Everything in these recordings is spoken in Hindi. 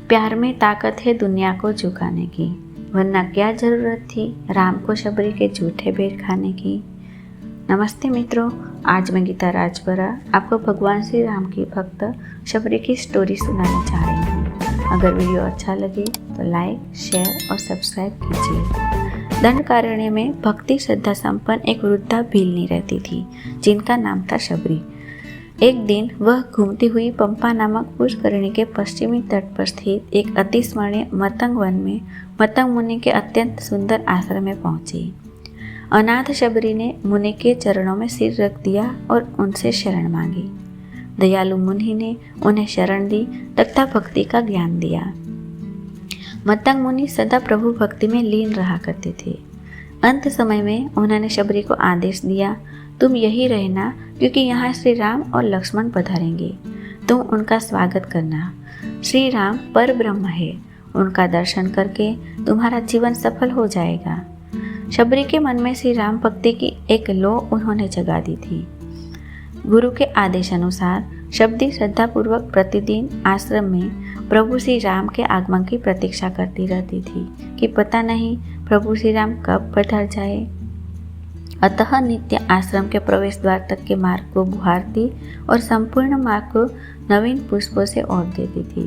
प्यार में ताकत है दुनिया को झुकाने की, वरना क्या ज़रूरत थी राम को शबरी के झूठे बेर खाने की। नमस्ते मित्रों, आज मैं गीता राजपुरा आपको भगवान श्री राम की भक्त शबरी की स्टोरी सुनाने जा रही हूँ। अगर वीडियो अच्छा लगे तो लाइक, शेयर और सब्सक्राइब कीजिए। दंडकारण्य में भक्ति श्रद्धा संपन्न एक वृद्धा भीलनी रहती थी, जिनका नाम था शबरी। एक दिन वह घूमती हुई पंपा नामक पुष्करणी के पश्चिमी तट पर स्थित एक अति स्मरणीय मतंग वन में मतंग मुनि के अत्यंत सुंदर आश्रम में पहुंची। अनाथ शबरी ने मुनि के चरणों में सिर रख दिया और उनसे शरण मांगी। दयालु मुनि ने उन्हें शरण दी तथा भक्ति का ज्ञान दिया। मतंग मुनि सदा प्रभु भक्ति में लीन रहा करते थे। अंत समय में उन्होंने शबरी को आदेश दिया, तुम यही रहना, क्योंकि यहाँ श्री राम और लक्ष्मण पधारेंगे। तुम उनका स्वागत करना। श्री राम पर ब्रह्म है, उनका दर्शन करके तुम्हारा जीवन सफल हो जाएगा। शबरी के मन में श्री राम भक्ति की एक लौ उन्होंने जगा दी थी। गुरु के आदेशानुसार शबरी श्रद्धापूर्वक प्रतिदिन आश्रम में प्रभु श्री राम के आगमन की प्रतीक्षा करती रहती थी कि पता नहीं प्रभु श्री राम कब पधार जाए। अतः नित्य आश्रम के प्रवेश द्वार तक के मार्ग को बुहारती और संपूर्ण मार्ग को नवीन पुष्पों से ओढ़ देती थी।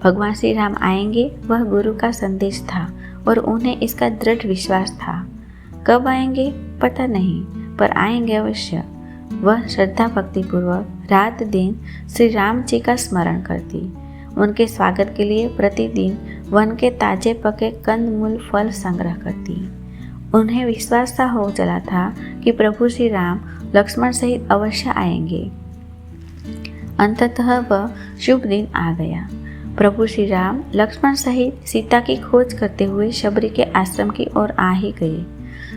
भगवान श्री राम आएंगे, वह गुरु का संदेश था और उन्हें इसका दृढ़ विश्वास था। कब आएंगे पता नहीं, पर आएंगे अवश्य। वह श्रद्धा भक्ति पूर्वक रात दिन श्री राम जी का स्मरण करती। उनके स्वागत के लिए प्रतिदिन वन के ताजे पके कंदमूल फल संग्रह करती। उन्हें विश्वास सा हो चला था कि प्रभु श्री राम लक्ष्मण सहित अवश्य आएंगे। अंततः वह शुभ दिन आ गया। प्रभु श्री राम लक्ष्मण सहित सीता की खोज करते हुए शबरी के आश्रम की ओर आ ही गए।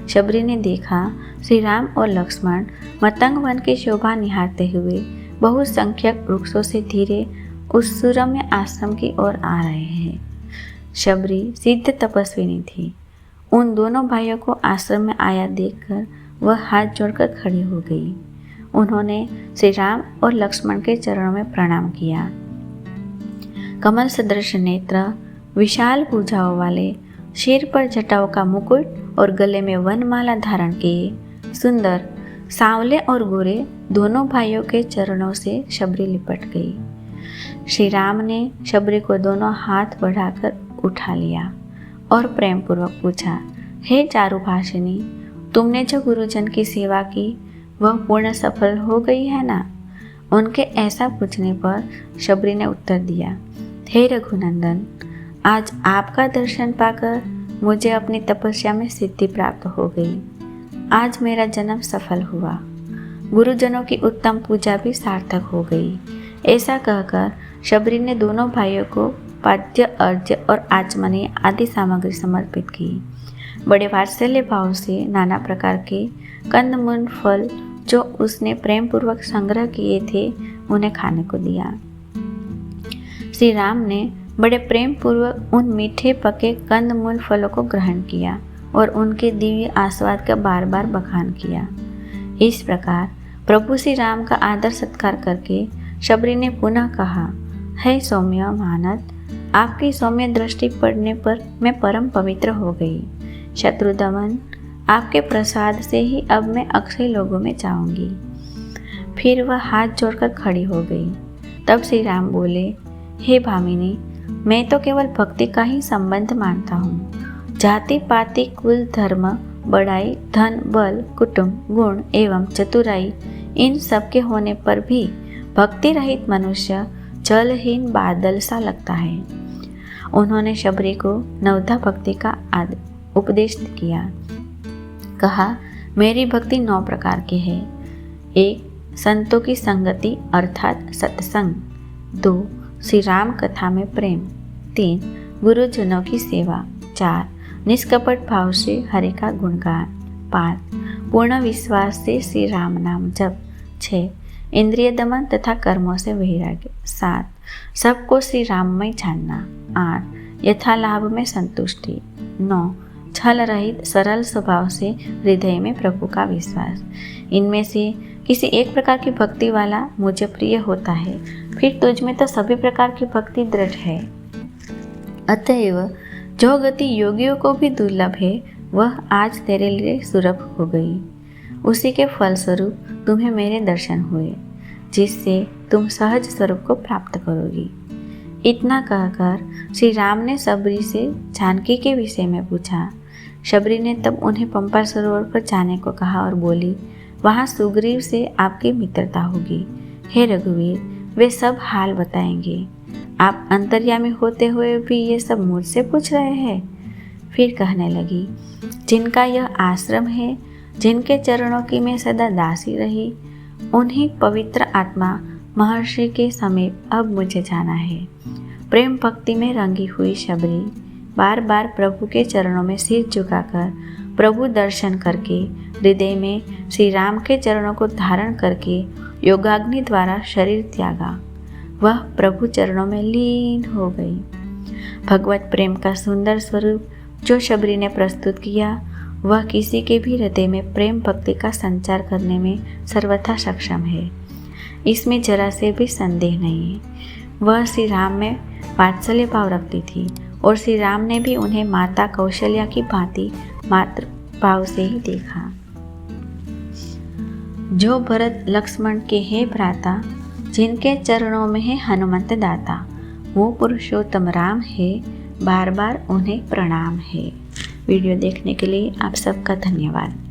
शबरी ने देखा श्री राम और लक्ष्मण मतंग वन की शोभा निहारते हुए बहुसंख्यक वृक्षों से धीरे उस सुरम्य आश्रम की ओर आ रहे हैं। शबरी सिद्ध तपस्विनी थी। उन दोनों भाइयों को आश्रम में आया देखकर वह हाथ जोड़कर खड़ी हो गई। उन्होंने श्री राम और लक्ष्मण के चरणों में प्रणाम किया। कमल सदृश नेत्र, विशाल भुजाओं वाले, सिर पर जटाओं का मुकुट और गले में वनमाला धारण किए सुंदर सांवले और गोरे दोनों भाइयों के चरणों से शबरी लिपट गई। श्री राम ने शबरी को दोनों हाथ बढ़ाकर उठा लिया और प्रेम पूर्वक पूछा, हे चारुभाषिनी, तुमने जो गुरुजन की सेवा की वह पूर्ण सफल हो गई है ना? उनके ऐसा पूछने पर शबरी ने उत्तर दिया, हे रघुनंदन, आज आपका दर्शन पाकर मुझे अपनी तपस्या में सिद्धि प्राप्त हो गई। आज मेरा जन्म सफल हुआ। गुरुजनों की उत्तम पूजा भी सार्थक हो गई। ऐसा कहकर शबरी ने दोनों भाइयों को पाद्य, अर्घ्य और आचमनी आदि सामग्री समर्पित की। बड़े वात्सल्य भाव से नाना प्रकार के कंदमूल फल जो उसने प्रेम पूर्वक संग्रह किए थे उन्हें खाने को दिया। श्री राम ने बड़े प्रेम पूर्वक उन मीठे पके कंदमूल फलों को ग्रहण किया और उनके दिव्य आस्वाद का बार बार बखान किया। इस प्रकार प्रभु श्री राम का आदर सत्कार करके शबरी ने पुनः कहा, हे सौम्य महानत, आपकी सौम्य दृष्टि पड़ने पर मैं परम पवित्र हो गई। शत्रु दमन, आपके प्रसाद से ही अब मैं अक्षय लोगों में जाऊंगी। फिर वह हाथ जोड़कर खड़ी हो गई। तब श्री राम बोले, हे भामिनी, मैं तो केवल भक्ति का ही संबंध मानता हूँ। जाति पाति कुल धर्म बड़ाई धन बल कुटुंब गुण एवं चतुराई इन सब के होने पर भी भक्ति रहित मनुष्य जलहीन बादल सा लगता है। उन्होंने शबरी को नवधा भक्ति का उपदेश किया। कहा, मेरी भक्ति 9 प्रकार की है। 1. संतों की संगति अर्थात सत्संग। 2. श्री राम कथा में प्रेम। 3. गुरुजनों की सेवा। 4. निष्कपट भाव से हरि का गुणगान। 5. पूर्ण विश्वास से श्री राम नाम जप। 6. इंद्रिय दमन तथा कर्मों से वैराग्य। 7. सबको श्री राममय जानना। 8. यथा लाभ में संतुष्टि। 9. छल रहित सरल स्वभाव से हृदय में प्रभु का विश्वास। इनमें से किसी एक प्रकार की भक्ति वाला मुझे प्रिय होता है, फिर तुझ में तो सभी प्रकार की भक्ति दृढ़ है। अतएव जो गति योगियों को भी दुर्लभ है वह आज तेरे लिए सुलभ हो गई। उसी के फलस्वरूप तुम्हें मेरे दर्शन हुए, जिससे तुम सहज स्वरूप को प्राप्त करोगी। इतना कहकर श्री राम ने शबरी से जानकी के विषय में पूछा। शबरी ने तब उन्हें पंपा सरोवर पर जाने को कहा और बोली, वहाँ सुग्रीव से आपकी मित्रता होगी। हे रघुवीर, वे सब हाल बताएंगे। आप अंतर्यामी होते हुए भी ये सब मुझसे पूछ रहे हैं। फिर कहने लगी, जिनका यह आश्रम है, जिनके चरणों की मैं सदा दासी रही, उन्हीं पवित्र आत्मा महर्षि के समीप अब मुझे जाना है। प्रेम भक्ति में रंगी हुई शबरी बार बार प्रभु के चरणों में सिर झुकाकर प्रभु दर्शन करके हृदय में श्री राम के चरणों को धारण करके योगाग्नि द्वारा शरीर त्यागा। वह प्रभु चरणों में लीन हो गई। भगवत प्रेम का सुंदर स्वरूप जो शबरी ने प्रस्तुत किया, वह किसी के भी हृदय में प्रेम भक्ति का संचार करने में सर्वथा सक्षम है। इसमें जरा से भी संदेह नहीं है। वह श्री राम में वात्सल्य भाव रखती थी और श्री राम ने भी उन्हें माता कौशल्या की भांति मातृ भाव से ही देखा। जो भरत लक्ष्मण के हे भ्राता, जिनके चरणों में है हनुमंत दाता, वो पुरुषोत्तम राम है, बार बार उन्हें प्रणाम है। वीडियो देखने के लिए आप सबका धन्यवाद।